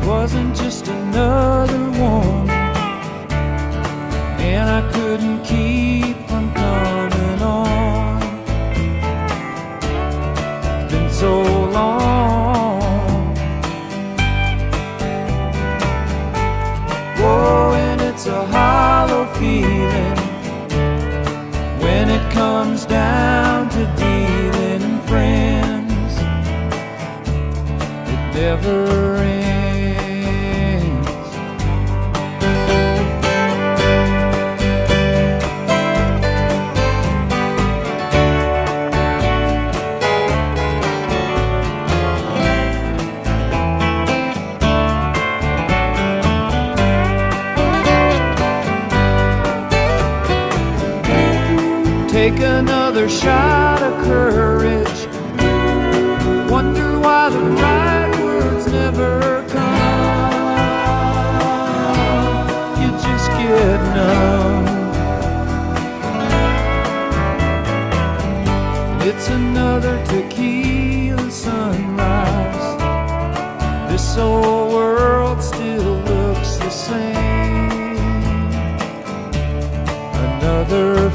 wasn't just another one, and I couldn't keep from coming on. It's been so long. Whoa, and it's a hollow feeling when it comes down to dealing friends. It never ends. Take another shot of courage. Wonder why the right words never come. You just get numb. It's another tequila sunrise. This old world still looks the same. Another